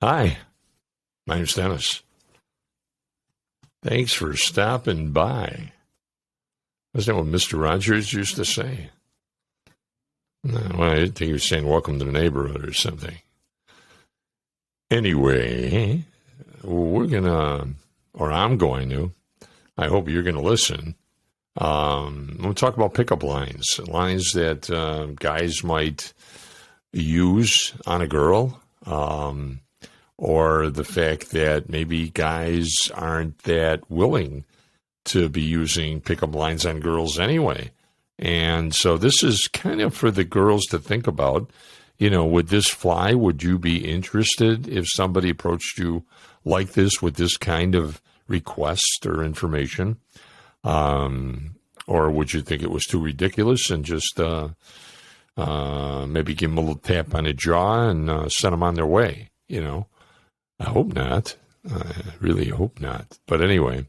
Hi, my name's Dennis. Thanks for stopping by. Isn't that what Mr. Rogers used to say? No, well, I didn't think he was saying welcome to the neighborhood or something. Anyway, I'm going to, I hope you're going to listen. We'll talk about pickup lines that guys might use on a girl. Or the fact that maybe guys aren't that willing to be using pickup lines on girls anyway. And so this is kind of for the girls to think about, would this fly? Would you be interested if somebody approached you like this with this kind of request or information? Or would you think it was too ridiculous and just maybe give them a little tap on the jaw and send them on their way, I hope not. I really hope not. But anyway,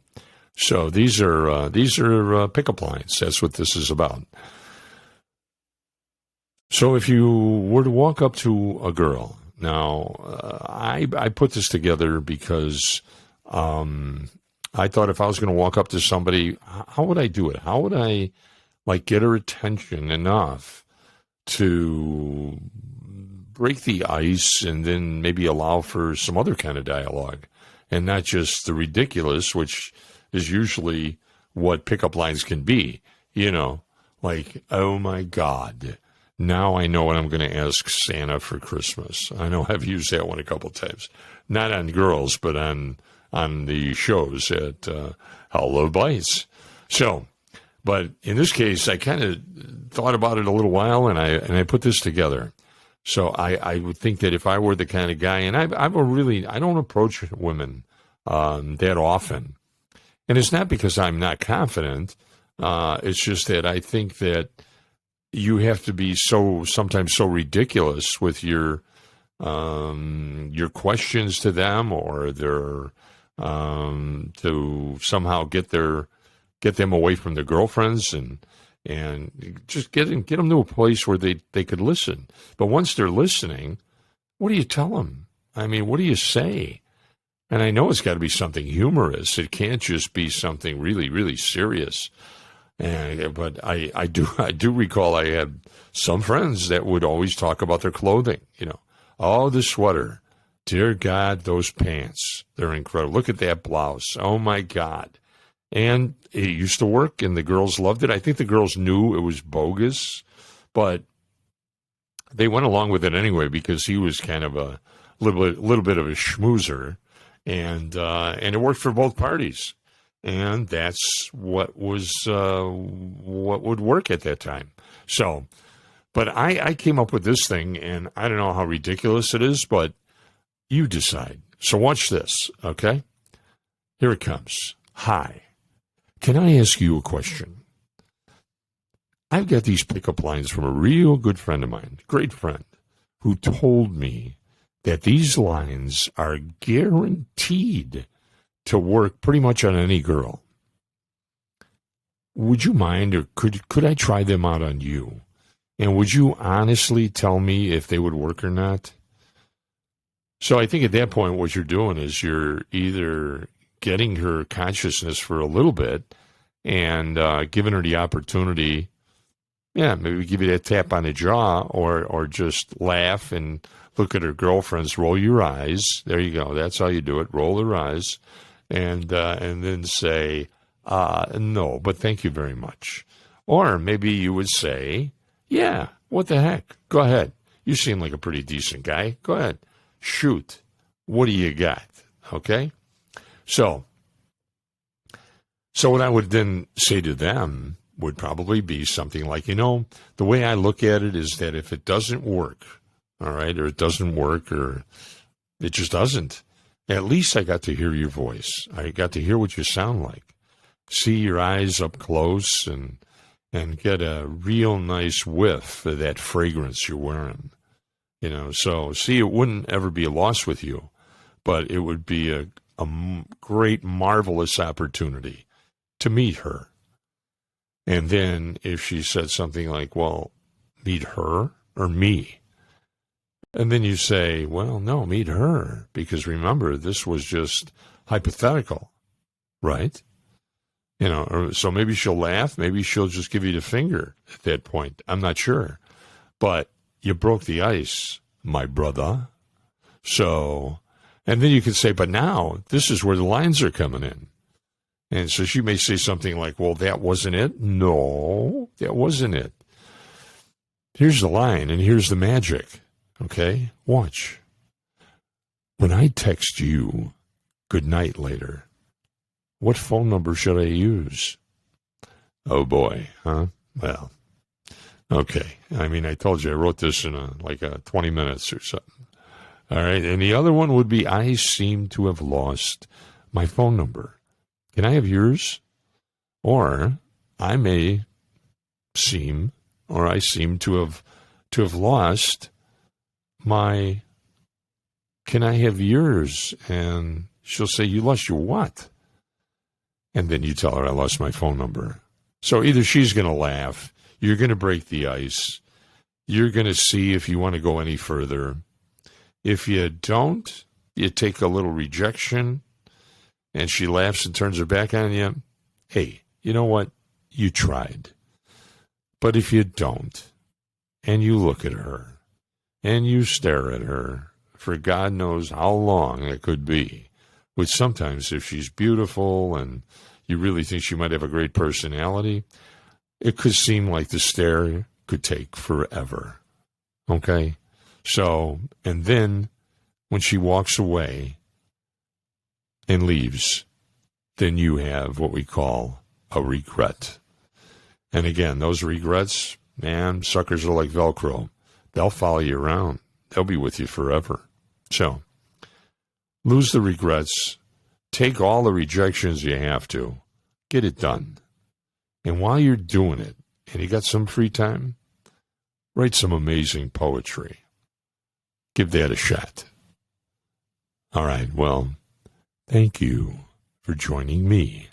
so these are pickup lines. That's what this is about. So if you were to walk up to a girl, now I put this together because I thought if I was going to walk up to somebody, how would I do it? How would I get her attention enough to break the ice and then maybe allow for some other kind of dialogue and not just the ridiculous, which is usually what pickup lines can be, like, oh my God, now I know what I'm going to ask Santa for Christmas. I know I've used that one a couple of times, not on girls, but on the shows at How Love Bites. So, but in this case, I kind of thought about it a little while and I put this together. So I would think that if I were the kind of guy, and I don't approach women that often. And it's not because I'm not confident. It's just that I think that you have to be sometimes so ridiculous with your questions to them or their to somehow get them away from their girlfriends and just get them to a place where they could listen. But once they're listening, what do you tell them? I mean, what do you say? And I know it's got to be something humorous. It can't just be something really, really serious. But I do recall I had some friends that would always talk about their clothing. Oh, the sweater. Dear God, those pants. They're incredible. Look at that blouse. Oh, my God. And it used to work, and the girls loved it. I think the girls knew it was bogus, but they went along with it anyway because he was kind of a little bit of a schmoozer, and it worked for both parties. And that's what would work at that time. So, but I came up with this thing, and I don't know how ridiculous it is, but you decide. So watch this, okay? Here it comes. Hi. Can I ask you a question? I've got these pickup lines from a real good friend of mine, great friend, who told me that these lines are guaranteed to work pretty much on any girl. Would you mind, or could I try them out on you? And would you honestly tell me if they would work or not? So I think at that point what you're doing is you're either getting her consciousness for a little bit and giving her the opportunity, maybe give you that tap on the jaw or just laugh and look at her girlfriends, roll your eyes. There you go. That's how you do it. Roll her eyes and then say, no, but thank you very much. Or maybe you would say, yeah, what the heck? Go ahead. You seem like a pretty decent guy. Go ahead. Shoot. What do you got? Okay? So what I would then say to them would probably be something like, the way I look at it is that if it doesn't work, all right, or it doesn't work, or it just doesn't, at least I got to hear your voice. I got to hear what you sound like, see your eyes up close, and get a real nice whiff of that fragrance you're wearing. So see, it wouldn't ever be a loss with you, but it would be a great, marvelous opportunity to meet her. And then if she said something like, well, meet her or me, And then you say, well, no, meet her. Because remember, this was just hypothetical, right? So maybe she'll laugh. Maybe she'll just give you the finger at that point. I'm not sure. But you broke the ice, my brother. So, and then you could say, but now this is where the lines are coming in. And so she may say something like, well, that wasn't it. No, that wasn't it. Here's the line and here's the magic. Okay, watch. When I text you good night later, what phone number should I use? Oh boy, huh? Well, okay. I mean, I told you I wrote this in 20 minutes or something. All right, and the other one would be, I seem to have lost my phone number. Can I have yours? Or I seem to have lost my, can I have yours? And she'll say, you lost your what? And then you tell her, I lost my phone number. So either she's going to laugh, you're going to break the ice, you're going to see if you want to go any further. If you don't, you take a little rejection, and she laughs and turns her back on you. Hey, you know what? You tried. But if you don't, and you look at her, and you stare at her for God knows how long it could be, which sometimes if she's beautiful and you really think she might have a great personality, it could seem like the stare could take forever. Okay? So, and then when she walks away and leaves, then you have what we call a regret. And again, those regrets, man, suckers are like Velcro. They'll follow you around. They'll be with you forever. So, lose the regrets. Take all the rejections you have to. Get it done. And while you're doing it, and you got some free time, write some amazing poetry. Give that a shot. All right, well, thank you for joining me